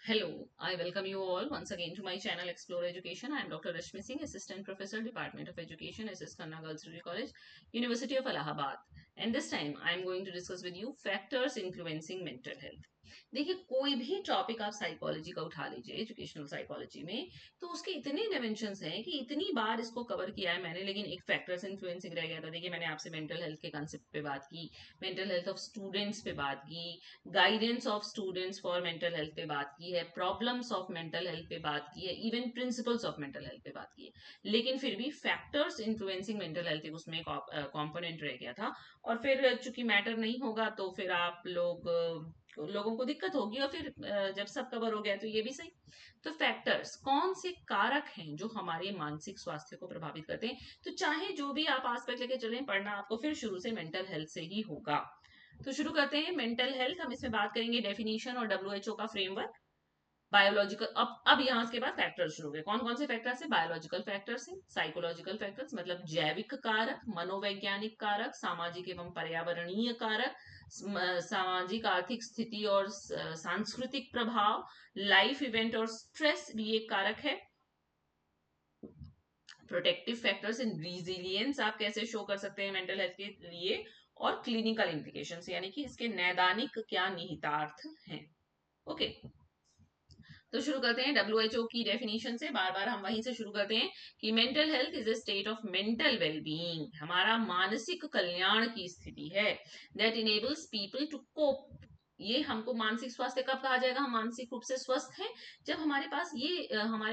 Hello, I welcome you all once again to my channel Explore Education. I am Dr. Rashmi Singh, Assistant Professor, Department of Education, SS Khanna Girls Degree College, University of Allahabad. And this time I am going to discuss with you factors influencing mental health. देखिए, कोई भी topic आप psychology का उठा लीजिए, educational psychology में, तो उसके इतने डायमेंशंस हैं कि इतनी बार इसको कवर किया है मैंने, लेकिन एक फैक्टर्स इन्फ्लुएंसिंग रह गया था। देखिए, मैंने आपसे मेंटल हेल्थ के कंसेप्ट पे बात की, मेंटल हेल्थ ऑफ स्टूडेंट्स पे बात की, guidance of students for mental health पे बात की है, प्रॉब्लम्स ऑफ मेंटल हेल्थ पे बात की है, even principles of mental health पे बात की है। लेकिन फिर भी फैक्टर्स इन्फ्लुएंसिंग मेंटल हेल्थ उसमें एक कॉम्पोनेंट रह गया था। और फिर चूंकि मैटर नहीं होगा तो फिर आप लोगों को दिक्कत होगी, और फिर जब सब कवर हो गया तो ये भी सही। तो फैक्टर्स कौन से कारक हैं जो हमारे मानसिक स्वास्थ्य को प्रभावित करते हैं। तो चाहे जो भी आप आस्पेक्ट लेके चलें, पढ़ना आपको फिर शुरू से मेंटल हेल्थ से ही होगा। तो शुरू करते हैं मेंटल हेल्थ। हम इसमें बात करेंगे डेफिनेशन और डब्ल्यूएचओ का फ्रेमवर्क, बायोलॉजिकल। अब यहाँ के बाद फैक्टर्स शुरू हुए। कौन कौन से फैक्टर्स है? बायोलॉजिकल फैक्टर्स है, साइकोलॉजिकल फैक्टर्स मतलब जैविक कारक, मनोवैज्ञानिक कारक, सामाजिक एवं पर्यावरणीय कारक, सामाजिक आर्थिक स्थिति और सांस्कृतिक प्रभाव, लाइफ इवेंट और स्ट्रेस भी एक कारक है। प्रोटेक्टिव फैक्टर्स इन रिजिलियंस, आप कैसे शो कर सकते हैं मेंटल हेल्थ के लिए, और क्लिनिकल इंप्लीकेशंस यानी कि इसके नैदानिक क्या निहितार्थ हैं। ओके, तो शुरू करते हैं डब्ल्यूएचओ की डेफिनेशन से। बार बार हम वहीं से शुरू करते हैं कि mental health is a state of mental wellbeing, हमारा मानसिक कल्याण की स्थिति है, that enables people to cope. ये हमको मानसिक स्वास्थ्य कब कहा जाएगा? हम मानसिक रूप से स्वस्थ हैं जब हमारे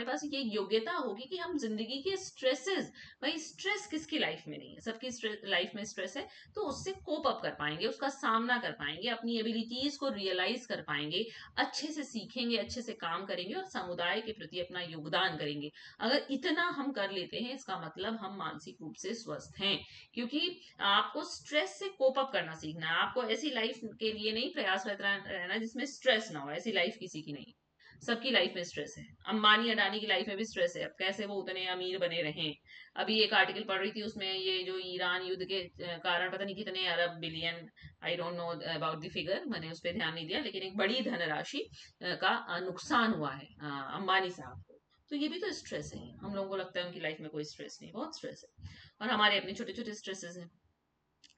पास ये योग्यता होगी कि हम जिंदगी के स्ट्रेसेस, भाई स्ट्रेस किसकी लाइफ में नहीं है, सबकी लाइफ में स्ट्रेस है, तो उससे कोप अप कर पाएंगे, उसका सामना कर पाएंगे, अपनी एबिलिटीज को रियलाइज कर पाएंगे, अच्छे से सीखेंगे, अच्छे से काम करेंगे और समुदाय के प्रति अपना योगदान करेंगे। अगर इतना हम कर लेते हैं, इसका मतलब हम मानसिक रूप से स्वस्थ हैं। क्योंकि आपको स्ट्रेस से कोप अप करना सीखना है। आपको ऐसी लाइफ के लिए नहीं प्रयासरत रहना जिसमें स्ट्रेस ना हो। ऐसी लाइफ किसी की नहीं, सबकी लाइफ में स्ट्रेस है। अंबानी अडानी की लाइफ में भी स्ट्रेस है। अब कैसे वो उतने अमीर बने रहे। अभी एक आर्टिकल पढ़ रही थी, उसमें ये जो ईरान युद्ध के कारण पता नहीं कितने अरब billion, I don't know about the figure, मैंने उस पर ध्यान नहीं दिया, लेकिन एक बड़ी धनराशि का नुकसान हुआ है अंबानी साहब को। तो ये भी तो स्ट्रेस है। हम लोगों को लगता है उनकी लाइफ में कोई स्ट्रेस नहीं, बहुत स्ट्रेस है, और हमारे अपने छोटे छोटे स्ट्रेसेस हैं।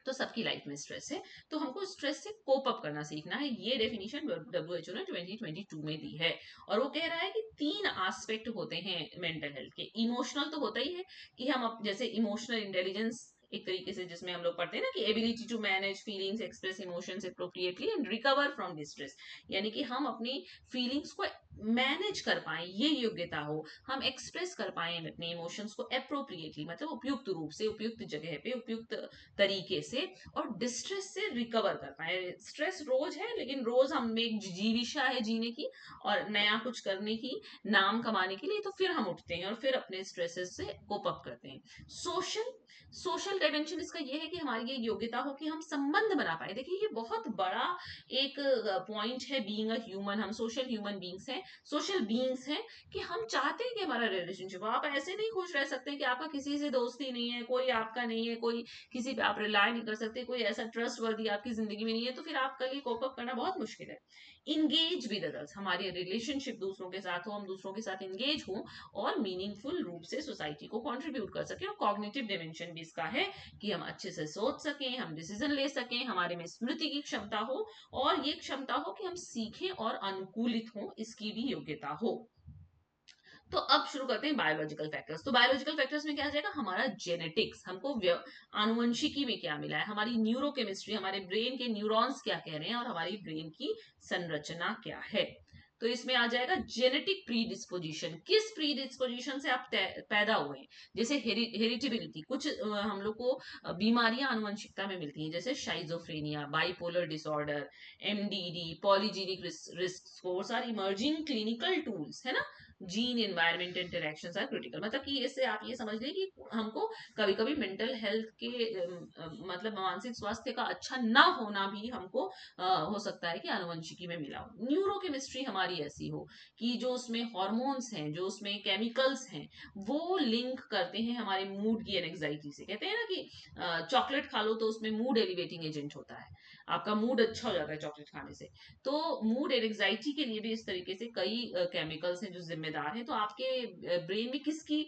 तो सबकी लाइफ में स्ट्रेस है, तो हमको स्ट्रेस से कोप अप करना सीखना है। ये डेफिनेशन डब्ल्यूएचओ ने 2022 में दी है। और वो कह रहा है कि 3 एस्पेक्ट होते हैं मेंटल हेल्थ के। इमोशनल तो होता ही है कि जैसे इमोशनल इंटेलिजेंस एक तरीके से, जिसमें हम लोग पढ़ते हैं ना कि ability to manage feelings, express emotions appropriately and recover from distress, यानी कि हम अपनी फीलिंग्स को मैनेज कर पाए, ये योग्यता हो। हम एक्सप्रेस कर पाए अपने इमोशंस को अप्रोप्रिएटली, मतलब उपयुक्त रूप से, उपयुक्त जगह पे, उपयुक्त तरीके से, और डिस्ट्रेस से रिकवर कर पाए। स्ट्रेस रोज है, लेकिन रोज हम में एक जीविशा है जीने की और नया कुछ करने की, नाम कमाने के लिए, तो फिर हम उठते हैं और फिर अपने स्ट्रेसेस से कोप अप करते हैं। सोशल सोशल डायमेंशन इसका ये है कि हमारी ये योग्यता हो कि हम संबंध बना पाए। देखिए, ये बहुत बड़ा एक पॉइंट है बीइंग अ ह्यूमन। हम सोशल ह्यूमन बींग्स हैं, सोशल बींग्स हैं, कि हम चाहते हैं कि हमारा रिलेशनशिप हो। आप ऐसे नहीं खुश रह सकते कि आपका किसी से दोस्ती नहीं है, कोई आपका नहीं है, कोई किसी पे आप रिलाय नहीं कर सकते, कोई ऐसा ट्रस्ट वर्दी आपकी जिंदगी में नहीं है, तो फिर आपका लिए कोप अप करना बहुत मुश्किल है। इंगेज विद अदर्स, हमारी रिलेशनशिप दूसरों के साथ हो, हम दूसरों के साथ इंगेज हो और मीनिंगफुल रूप से सोसाइटी को कंट्रीब्यूट कर सके। और कॉग्निटिव डायमेंशन भी इसका है कि हम अच्छे से सोच सकें, हम डिसीजन ले सकें, हमारे में स्मृति की क्षमता हो, और ये क्षमता हो कि हम सीखें और अनुकूलित हो, इसकी भी योग्यता हो। तो अब शुरू करते हैं बायोलॉजिकल फैक्टर्स। तो बायोलॉजिकल फैक्टर्स में क्या आ जाएगा? हमारा जेनेटिक्स, हमको आनुवंशिकी में क्या मिला है, हमारी न्यूरोकेमिस्ट्री, हमारे ब्रेन के न्यूरॉन्स क्या कह रहे हैं, और हमारी ब्रेन की संरचना क्या है। तो इसमें आ जाएगा जेनेटिक प्रीडिस्पोजिशन, किस प्रीडिस्पोजिशन से आप पैदा हुए हैं। जैसे हेरिटेबिलिटी, कुछ हम लोग को बीमारियां आनुवंशिकता में मिलती हैं, जैसे schizophrenia, bipolar disorder, MDD, polygenic risk scores are emerging clinical tools, है ना। Gene environment interactions are critical, मतलब कि इससे आप ये समझ लें कि हमको कभी कभी मेंटल हेल्थ के मतलब मानसिक स्वास्थ्य का अच्छा ना होना भी हमको हो सकता है कि आनुवंशिकी में मिला हो। न्यूरोकेमिस्ट्री हमारी ऐसी हो कि जो उसमें हार्मोन्स हैं, जो उसमें केमिकल्स हैं, वो लिंक करते हैं हमारे मूड की एंजाइटी से। कहते हैं ना कि चॉकलेट खा लो तो उसमें मूड एलिवेटिंग एजेंट होता है। आपका मूड अच्छा हो जाता है चॉकलेट खाने से। तो मूड और एंग्जाइटी के लिए भी इस तरीके से कई केमिकल्स हैं जो जिम्मेदार हैं। तो आपके ब्रेन में किसकी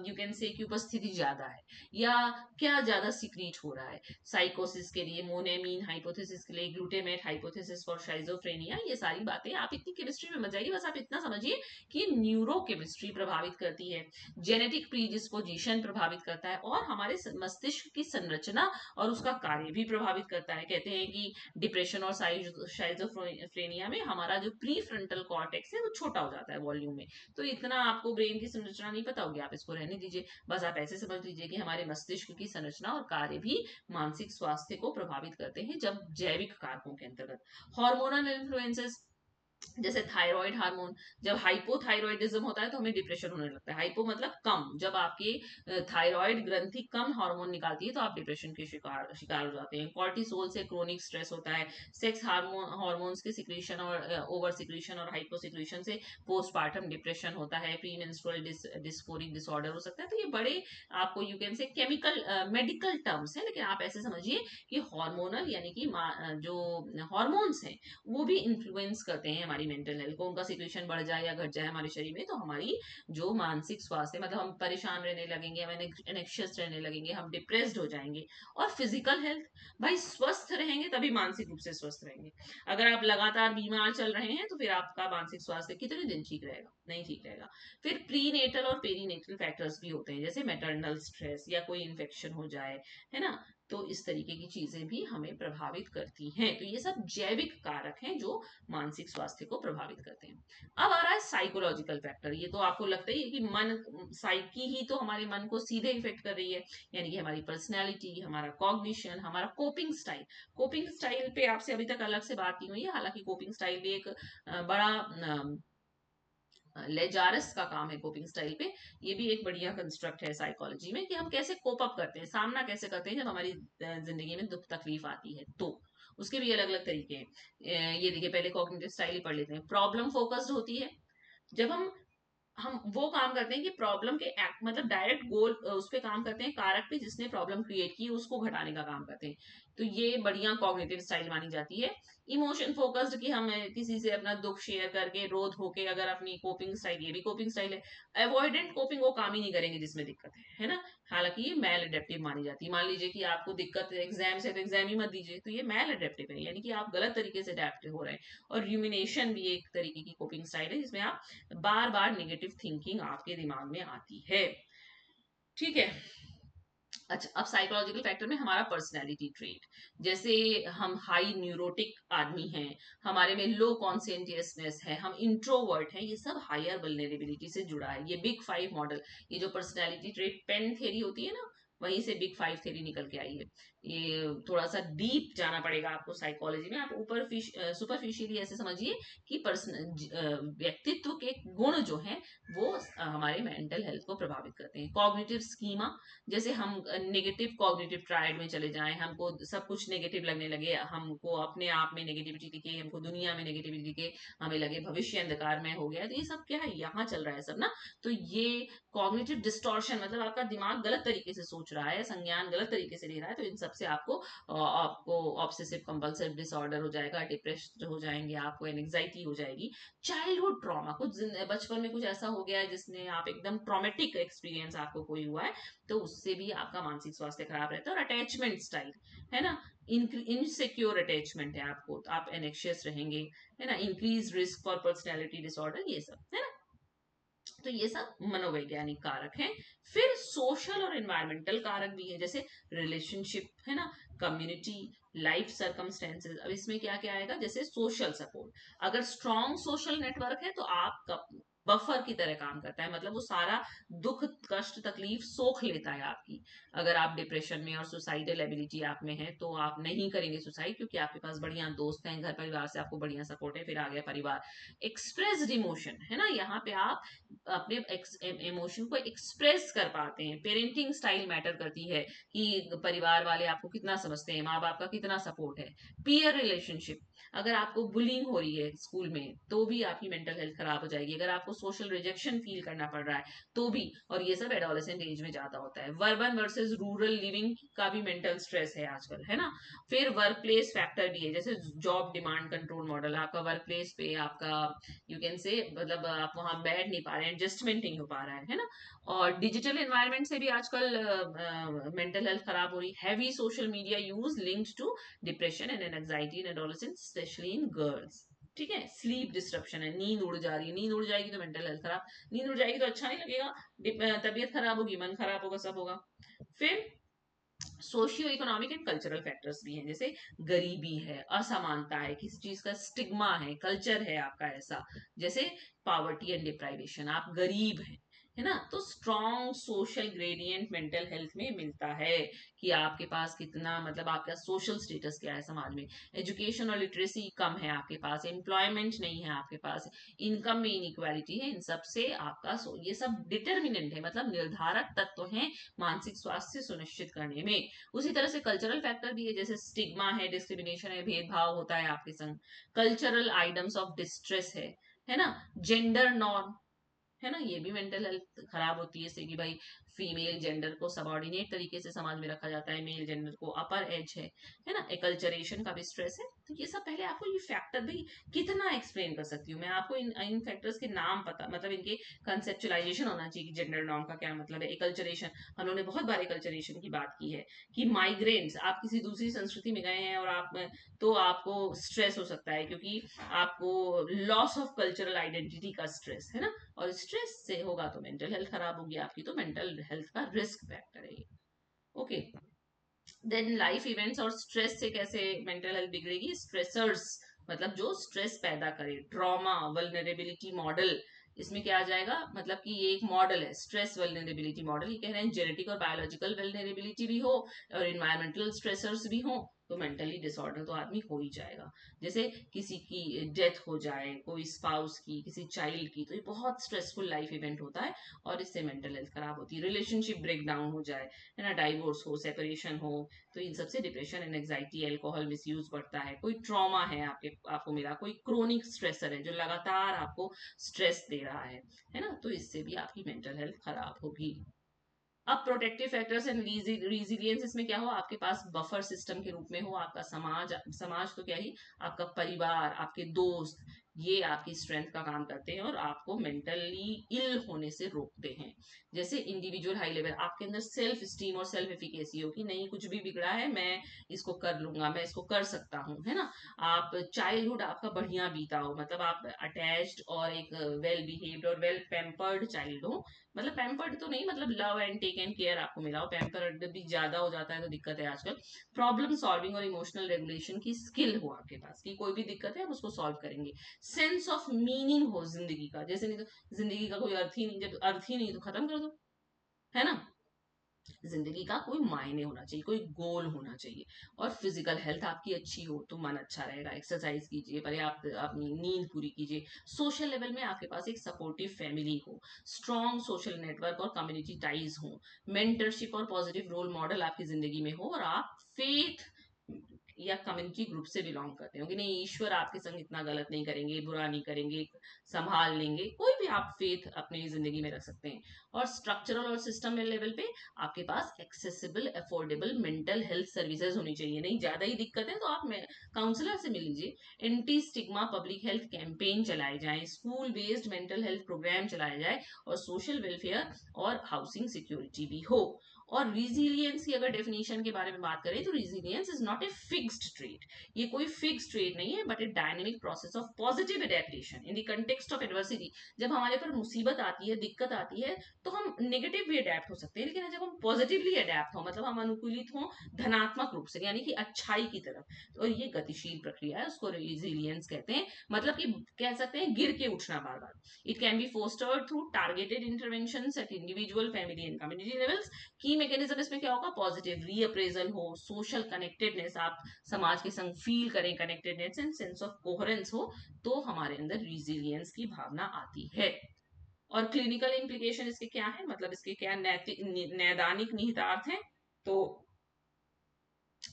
यू कैन से की उपस्थिति ज्यादा है, या क्या ज्यादा सिक्रीट हो रहा है। साइकोसिस के लिए मोनेमीन हाइपोथेसिस के लिए ग्लूटेमेट हाइपोथेसिस फॉर शाइजोफ्रेनिया, ये सारी बातें आप इतनी केमिस्ट्री में मत जाइए, बस आप इतना समझिए कि न्यूरोकेमिस्ट्री प्रभावित करती है, जेनेटिक प्रीडिस्पोजिशन प्रभावित करता है, और हमारे मस्तिष्क की संरचना और उसका कार्य भी प्रभावित करता है। कहते हैं कि डिप्रेशन और शाइजोफ्रेनिया में हमारा जो प्री फ्रंटल कॉर्टेक्स है वो छोटा हो जाता है वॉल्यूम में। तो इतना आपको ब्रेन की संरचना नहीं पता होगी, आप इसको रहने दीजिए, बस आप ऐसे समझ लीजिए कि हमारे मस्तिष्क की संरचना और कार्य भी मानसिक स्वास्थ्य को प्रभावित करते हैं जब जैविक कारकों के अंतर्गत। हार्मोनल इन्फ्लुएंसेस, जैसे थायराइड हार्मोन, जब हाइपोथायरॉयडिज्म होता है तो हमें डिप्रेशन होने लगता है। हाइपो मतलब कम, जब आपकी थायराइड ग्रंथि कम हार्मोन निकालती है तो आप डिप्रेशन के शिकार शिकार हो जाते हैं। कॉर्टिसोल से क्रोनिक स्ट्रेस होता है। सेक्स हार्मोन्स के सिक्रीशन और ओवर सिक्रीशन और हाइपो सिक्रीशन से पोस्टपार्टम डिप्रेशन होता है। प्री मेंस्ट्रुअल डिस्फोरिक डिसऑर्डर हो सकता है। तो ये बड़े आपको you can say chemical medical terms है, लेकिन आप ऐसे समझिए कि हार्मोनल यानी कि जो हार्मोन्स हैं वो भी इन्फ्लुएंस करते हैं हमारी मेंटल हेल्थ को। उनका सिक्रेशन बढ़ जाए या घट जाए हमारे शरीर में, तो हमारी जो मानसिक स्वास्थ्य, मतलब हम परेशान रहने लगेंगे, हम एनेक्शियस रहने लगेंगे, हम डिप्रेस्ड हो जाएंगे। और फिजिकल हेल्थ, भाई स्वस्थ रहेंगे तभी मानसिक रूप से स्वस्थ रहेंगे। अगर आप लगातार बीमार चल रहे हैं तो फिर आपका मानसिक स्वास्थ्य कितने दिन ठीक रहेगा, नहीं ठीक रहेगा। फिर प्री नेटल और पेरी नेटल फैक्टर्स भी होते हैं, जैसे मैटरनल स्ट्रेस या कोई इन्फेक्शन हो जाए, है ना। तो इस तरीके की चीजें भी हमें प्रभावित करती हैं। तो ये सब जैविक कारक हैं जो मानसिक स्वास्थ्य को प्रभावित करते हैं। अब आ रहा है साइकोलॉजिकल फैक्टर। ये तो आपको लगता ही है कि मन, साइकी ही तो हमारे मन को सीधे इफेक्ट कर रही है, यानी कि हमारी पर्सनैलिटी, हमारा कॉग्निशन, हमारा कोपिंग स्टाइल। कोपिंग स्टाइल पे आपसे अभी तक अलग से बात नहीं हुई है, हालांकि कोपिंग स्टाइल भी एक बड़ा लेजारस का काम है कोपिंग स्टाइल पे। ये भी एक बढ़िया कंस्ट्रक्ट है साइकोलॉजी में, कि हम कैसे कोप अप करते हैं, सामना कैसे करते हैं जब हमारी जिंदगी में दुख तकलीफ आती है। तो उसके भी अलग अलग तरीके हैं। ये देखिए, पहले कॉग्निटिव स्टाइल ही पढ़ लेते हैं। प्रॉब्लम फोकस्ड होती है, जब हम वो काम करते हैं कि प्रॉब्लम के मतलब डायरेक्ट गोल उस पे काम करते हैं, कारक पे जिसने प्रॉब्लम क्रिएट की उसको घटाने का काम करते हैं। तो ये बढ़िया कॉग्निटिव स्टाइल मानी जाती है। इमोशन फोकस्ड, कि हम किसी से अपना दुख शेयर करके रो धो के अगर अपनी कोपिंग स्टाइल, ये भी कोपिंग स्टाइल है। अवॉइडेंट कोपिंग, वो काम ही नहीं करेंगे जिसमें दिक्कत है ना। हालांकि ये मैल एडेप्टिव मानी जाती है। मान लीजिए कि आपको दिक्कत एग्जाम से, तो एग्जाम ही मत दीजिए, तो ये मैल एडेप्टिव है, यानी कि आप गलत तरीके से अडेप्ट हो रहे हैं। और र्यूमिनेशन भी एक तरीके की कोपिंग स्टाइल है, जिसमें आप बार बार नेगेटिव थिंकिंग आपके दिमाग में आती है। ठीक है। अच्छा, अब साइकोलॉजिकल फैक्टर में हमारा पर्सनैलिटी ट्रेट, जैसे हम हाई न्यूरोटिक आदमी हैं, हमारे में लो कॉन्सेंट्रेसनेस है, हम इंट्रोवर्ट हैं, ये सब हायर वल्नरेबिलिटी से जुड़ा है। ये बिग फाइव मॉडल, ये जो पर्सनैलिटी ट्रेट पेन थेरी होती है ना, वहीं से बिग फाइव थेरी निकल के आई है। ये थोड़ा सा डीप जाना पड़ेगा आपको साइकोलॉजी में। आप ऊपर सुपरफिशियली ऐसे समझिए कि व्यक्तित्व के गुण जो हैं वो हमारे मेंटल हेल्थ को प्रभावित करते हैं। कॉग्निटिव स्कीमा, जैसे हम नेगेटिव कॉग्निटिव ट्रायड में चले जाएं, हमको सब कुछ नेगेटिव लगने लगे, हमको अपने आप में नेगेटिविटी दिखे, हमको दुनिया में नेगेटिविटी दिखे, हमें लगे भविष्य अंधकार में हो गया, तो ये सब क्या है, यहाँ चल रहा है सब ना। तो ये कॉग्निटिव डिस्टॉर्शन, मतलब आपका दिमाग गलत तरीके से सोच रहा है, संज्ञान गलत तरीके से ले रहा है। तो इन सबसे आपको ऑब्सेसिव कंपल्सिव डिसऑर्डर हो जाएगा, डिप्रेस्ड हो जाएंगे, आपको एंग्जाइटी हो जाएगी। चाइल्डहुड ट्रॉमा, कुछ बचपन में कुछ ऐसा हो गया है जिसने आप एकदम ट्रॉमेटिक एक्सपीरियंस आपको कोई हुआ है, तो उससे भी आपका मानसिक स्वास्थ्य खराब रहता है। और अटैचमेंट स्टाइल है ना, इनसिक्योर अटैचमेंट है आपको, तो आप एनेक्शियस रहेंगे, है ना। Increase risk for personality disorder, ये सब है ना। तो ये सब मनोवैज्ञानिक कारक हैं। फिर सोशल और एनवायरमेंटल कारक भी है, जैसे रिलेशनशिप, है ना, कम्युनिटी, लाइफ सर्कमस्टेंसेस। अब इसमें क्या क्या आएगा, जैसे सोशल सपोर्ट, अगर स्ट्रॉन्ग सोशल नेटवर्क है तो आप बफर की तरह काम करता है, मतलब वो सारा दुख कष्ट तकलीफ सोख लेता है आपकी। अगर आप डिप्रेशन में और सुसाइडल एबिलिटी आप में है तो आप नहीं करेंगे सुसाइड, क्योंकि आपके पास बढ़िया दोस्त हैं, घर परिवार से आपको बढ़िया सपोर्ट है। फिर आ गया परिवार। एक्सप्रेस्ड इमोशन, है ना, यहाँ पे आप अपने इमोशन को एक्सप्रेस कर पाते हैं। पेरेंटिंग स्टाइल मैटर करती है, कि परिवार वाले आपको कितना समझते हैं, माँ बाप का कितना सपोर्ट है। पीयर रिलेशनशिप, अगर आपको बुलिंग हो रही है स्कूल में तो भी आपकी मेंटल हेल्थ खराब हो जाएगी, अगर आपको सोशल रिजेक्शन फील करना पड़ रहा है तो भी, और ये सब एडोलेसेंट एज में ज्यादा होता है। वर्बन वर्सेस रूरल लिविंग का भी मेंटल स्ट्रेस है आजकल, है ना। फिर वर्क प्लेस फैक्टर भी है, जैसे जॉब डिमांड कंट्रोल मॉडल, आपका वर्क प्लेस पे आपका यू कैन से मतलब आप वहां बैठ नहीं पा रहे हैं, एडजस्टमेंट नहीं हो पा रहा है ना। और डिजिटल एनवायरनमेंट से भी आजकल मेंटल हेल्थ खराब हो रही है। Heavy social media use linked to depression and anxiety in adolescents specially in girls. ठीक है, स्लीप डिस्ट्रप्शन है, नींद उड़ जा रही है, नींद उड़ जाएगी तो मेंटल हेल्थ खराब, नींद उड़ जाएगी तो अच्छा नहीं लगेगा, तबीयत खराब होगी, मन खराब होगा, सब होगा। फिर socio economic and cultural factors भी हैं, जैसे गरीबी है, असमानता है, किसी चीज का स्टिग्मा है, कल्चर है आपका ऐसा, जैसे पावर्टी एंड डिप्राइवेशन, आप गरीब हैं, है ना, तो strong social gradient mental health में मिलता है कि आपके पास कितना मतलब आपका सोशल स्टेटस क्या है समाज में। एजुकेशन और लिटरेसी कम है आपके पास, एम्प्लॉयमेंट नहीं है आपके पास, इनकम में इनइक्वालिटी है, इन सब से आपका ये सब डिटर्मिनेंट है, मतलब निर्धारक तत्व हैं मानसिक स्वास्थ्य सुनिश्चित करने में। उसी तरह से कल्चरल फैक्टर भी है, जैसे स्टिग्मा है, डिस्क्रिमिनेशन है, भेदभाव होता है आपके संग, कल्चरल आइटम्स ऑफ डिस्ट्रेस है ना, जेंडर नॉर्म, है ना, ये भी मेंटल हेल्थ खराब होती है, जैसे कि भाई फीमेल जेंडर को सबऑर्डिनेट तरीके से समाज में रखा जाता है, मेल जेंडर को अपर एज है ना, एकल्चरेशन का भी स्ट्रेस है। तो ये सब पहले आपको ये फैक्टर भी कितना एक्सप्लेन कर सकती हूँ मैं आपको, इन फैक्टर्स के नाम पता, मतलब इनके कंसेप्चुलाइजेशन होना चाहिए कि जेंडर नॉर्म का क्या मतलब है, एकल्चरेशन, हम लोगों ने बहुत बार एकल्चरेशन की बात की है कि माइग्रेंट्स, आप किसी दूसरी संस्कृति में गए हैं और आप तो आपको स्ट्रेस हो सकता है क्योंकि आपको लॉस ऑफ कल्चरल आइडेंटिटी का स्ट्रेस है ना, और स्ट्रेस से होगा तो मेंटल हेल्थ खराब होगी आपकी, तो मेंटल हेल्थ का रिस्क फैक्टर है ये। ओके, देन लाइफ इवेंट्स और स्ट्रेस से कैसे मेंटल हेल्थ बिगड़ेगी, स्ट्रेसर्स मतलब जो स्ट्रेस पैदा करे, ट्रॉमा, वल्नरेबिलिटी मॉडल, इसमें क्या आ जाएगा, मतलब कि ये एक मॉडल है स्ट्रेस वल्नरेबिलिटी मॉडल, ये कह रहे हैं जेनेटिक और बायोलॉजिकल वल्नरेबिलिटी भी हो और इन्वायरमेंटल स्ट्रेसर्स भी हो तो मेंटली डिसऑर्डर तो आदमी हो ही जाएगा। जैसे किसी की डेथ हो जाए, कोई स्पाउस की, किसी चाइल्ड की, तो ये बहुत स्ट्रेसफुल लाइफ इवेंट होता है और इससे मेंटल हेल्थ खराब होती है। रिलेशनशिप ब्रेक डाउन हो जाए, है ना, डाइवोर्स हो, सेपरेशन हो, तो इन सबसे depression and anxiety, alcohol misuse बढ़ता है। कोई ट्रॉमा है आपको मिला, कोई क्रोनिक स्ट्रेसर है जो लगातार आपको स्ट्रेस दे रहा है ना, तो इससे भी आपकी मेंटल हेल्थ खराब होगी। अब प्रोटेक्टिव फैक्टर्स एंड रिजिलियंस, इसमें क्या हो, आपके पास बफर सिस्टम के रूप में हो आपका समाज, समाज तो क्या ही, आपका परिवार, आपके दोस्त, ये आपकी स्ट्रेंथ का काम करते हैं और आपको मेंटली इल होने से रोकते हैं। जैसे इंडिविजुअल हाई लेवल, आपके अंदर सेल्फ स्टीम और सेल्फ एफिकेसी हो कि नहीं कुछ भी बिगड़ा है मैं इसको कर लूंगा, मैं इसको कर सकता हूँ, है ना। आप चाइल्डहुड आपका बढ़िया बीता हो, मतलब आप अटैच्ड और एक वेल बिहेव्ड और वेल पेम्पर्ड चाइल्ड हो, मतलब पैम्पर्ड तो नहीं, मतलब love and take and care आपको मिला हो, पैम्पर्ड भी ज्यादा हो जाता है तो दिक्कत है आजकल। प्रॉब्लम सॉल्विंग और इमोशनल रेगुलेशन की स्किल हो आपके पास कि कोई भी दिक्कत है आप उसको सॉल्व करेंगे। सेंस ऑफ मीनिंग हो जिंदगी का, जैसे नहीं तो जिंदगी का कोई अर्थ ही नहीं, जब अर्थ ही नहीं तो खत्म कर दो, है ना। जिंदगी का कोई मायने होना चाहिए, कोई गोल होना चाहिए। और फिजिकल हेल्थ आपकी अच्छी हो तो मन अच्छा रहेगा, एक्सरसाइज कीजिए, पर्याप्त अपनी नींद पूरी कीजिए। सोशल लेवल में आपके पास एक सपोर्टिव फैमिली हो, स्ट्रॉन्ग सोशल नेटवर्क और कम्युनिटी टाइज हो, मेंटरशिप और पॉजिटिव रोल मॉडल आपकी जिंदगी में हो, और आप फेथ या कम्युनिटी ग्रुप से बिलोंग करते हो कि नहीं ईश्वर आपके संग इतना गलत नहीं करेंगे, बुरा नहीं करेंगे, संभाल लेंगे, कोई भी आप फेथ अपनी जिंदगी में रख सकते हैं। और स्ट्रक्चरल और सिस्टम लेवल पे आपके पास accessible affordable mental health services होनी चाहिए, नहीं ज्यादा ही दिक्कत है तो आप काउंसलर से मिल लीजिए। Anti stigma public health campaign चलाए जाए, school based mental health programme चलाया जाए, और सोशल वेलफेयर और हाउसिंग सिक्योरिटी भी हो। और रिजिलियंस की अगर डेफिनेशन के बारे में बात करें तो resilience is not a fixed trait, ये कोई फिक्स्ड ट्रेट नहीं है but A dynamic process of positive adaptation in the context of adversity. जब हमारे पर मुसीबत आती है, दिक्कत आती है, तो हम नेगेटिव भी अडेप्ट हो सकते हैं, लेकिन जब हम पॉजिटिवली अडेप्ट हो, मतलब हम अनुकूलित हो धनात्मक रूप से, यानी कि अच्छाई की तरफ, तो ये गतिशील प्रक्रिया है, उसको रिजिलियंस कहते हैं। मतलब कि कह सकते हैं गिर के उठना बार बार। It can be fostered through targeted intervention at individual, family and community levels. Key mechanism इसमें क्या होगा, पॉजिटिव रीअप्रेजल हो, सोशल कनेक्टेडनेस, आप समाज के संग फील करें connectedness and sense of coherence हो, तो हमारे अंदर रिजिलियंस की भावना आती है। और क्लिनिकल इम्प्लीकेशन इसके क्या है, मतलब इसके क्या नैदानिक निहितार्थ हैं, तो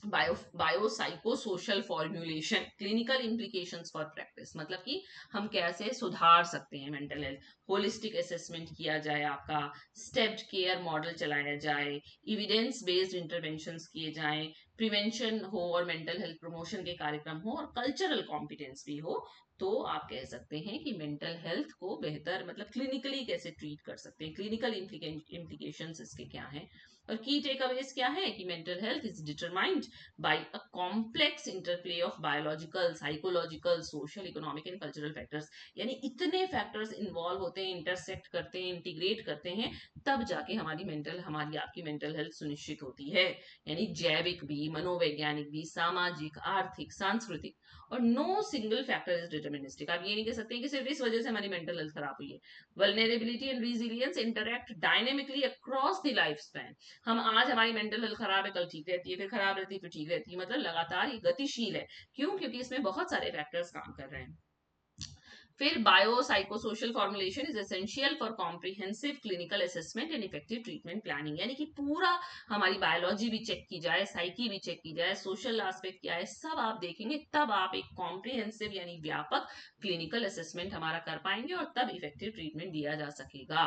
bio social formulation, clinical implications for practice, मतलब कि हम कैसे सुधार सकते हैं मेंटल हेल्थ, होलिस्टिक असेसमेंट किया जाए, आपका स्टेप्ड केयर मॉडल चलाया जाए, इविडेंस बेस्ड इंटरवेंशंस किए जाएं, प्रिवेंशन हो और मेंटल हेल्थ प्रमोशन के कार्यक्रम हो और कल्चरल कॉम्पिटेंस भी हो, तो आप कह सकते हैं कि मेंटल हेल्थ को बेहतर मतलब क्लिनिकली कैसे ट्रीट कर सकते हैं, क्लिनिकल इम्प्लीकेशंस इसके क्या हैं। और की टेक अवेज क्या है कि mental health is determined by a complex interplay of biological, psychological, social, economic and cultural factors। यानी इतने फैक्टर्स इन्वॉल्व होते हैं, इंटरसेक्ट करते हैं, इंटीग्रेट करते हैं, तब जाके हमारी आपकी मेंटल हेल्थ सुनिश्चित होती है। यानी जैविक भी, मनोवैज्ञानिक भी, सामाजिक, आर्थिक, सांस्कृतिक, और no single factor is deterministic. आप ये नहीं कह सकते कि सिर्फ इस वजह से हमारी मेंटल हेल्थ खराब हुई है। Vulnerability and resilience interact dynamically across the life span. हम आज हमारी मेंटल हेल्थ खराब है, कल ठीक रहती है, फिर खराब रहती है, फिर ठीक रहती है, मतलब लगातार ये गतिशील है। क्यों? क्योंकि इसमें बहुत सारे फैक्टर्स काम कर रहे हैं। फिर bio psychosocial formulation is essential for comprehensive clinical assessment and effective treatment planning. यानी कि पूरा हमारी बायोलॉजी भी चेक की जाए, साइकी भी चेक की जाए, सोशल एस्पेक्ट क्या है, सब आप देखेंगे, तब आप एक कॉम्प्रिहेंसिव यानी व्यापक क्लिनिकल असेसमेंट हमारा कर पाएंगे और तब इफेक्टिव ट्रीटमेंट दिया जा सकेगा।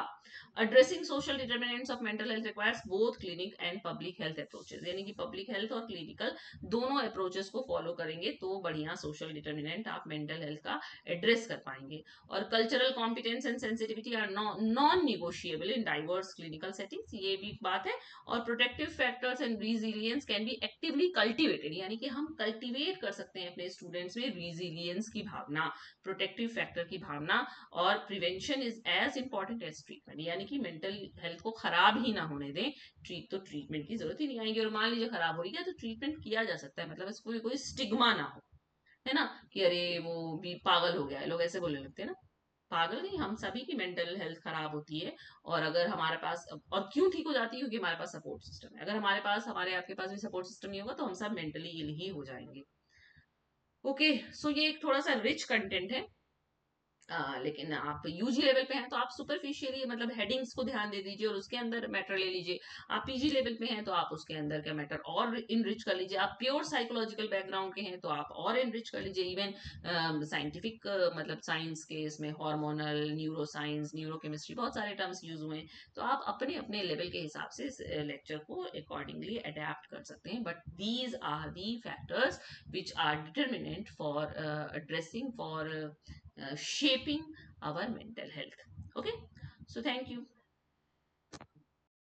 Addressing social determinants of mental health requires both clinic and public health approaches. यानी कि पब्लिक हेल्थ और क्लिनिकल दोनों अप्रोचेस को फॉलो करेंगे तो बढ़िया सोशल डिटर्मिनेंट आप मेंटल हेल्थ का एड्रेस कर पाएंगे। और cultural competence and sensitivity are non negotiable in diverse clinical settings, ये भी बात है। और protective factors and resilience can be actively cultivated, यानी कि हम कल्टिवेट कर सकते हैं अपने स्टूडेंट्स में रिजिलियंस की भावना, प्रोटेक्टिव फैक्टर की भावना। और prevention is as important as treatment, यानी कि मेंटल हेल्थ को खराब ही ना होने दें, ट्रीटमेंट की जरूरत ही नहीं आएगी। और मान लीजिए खराब हो गया तो ट्रीटमेंट किया जा सकता है, मतलब इसको कोई स्टिग्मा ना हो, है ना, कि अरे वो भी पागल हो गया है, लोग ऐसे बोलने लगते हैं ना। पागल नहीं, हम सभी की मेंटल हेल्थ खराब होती है। और अगर हमारे पास, और क्यों ठीक हो जाती है, क्योंकि हमारे पास सपोर्ट सिस्टम है। अगर हमारे आपके पास भी सपोर्ट सिस्टम नहीं होगा तो हम सब मेंटली इल ही हो जाएंगे। ओके, सो ये एक थोड़ा सा रिच कंटेंट है। लेकिन आप यूजी लेवल पे हैं तो आप सुपरफिशियली मतलब हेडिंग्स को ध्यान दे दीजिए और उसके अंदर मैटर ले लीजिए। आप पीजी लेवल पे हैं तो आप उसके अंदर का मैटर और इनरिच कर लीजिए। आप प्योर साइकोलॉजिकल बैकग्राउंड के हैं तो आप और इनरिच कर लीजिए। इवन साइंटिफिक मतलब साइंस के इसमें हार्मोनल, न्यूरो साइंस, न्यूरोकेमिस्ट्री, बहुत सारे टर्म्स यूज हुए हैं, तो आप अपने अपने लेवल के हिसाब से इस लेक्चर को अकॉर्डिंगली अडेप्ट कर सकते हैं। But these are the factors which are determinant for addressing, for shaping our mental health. Okay, so thank you.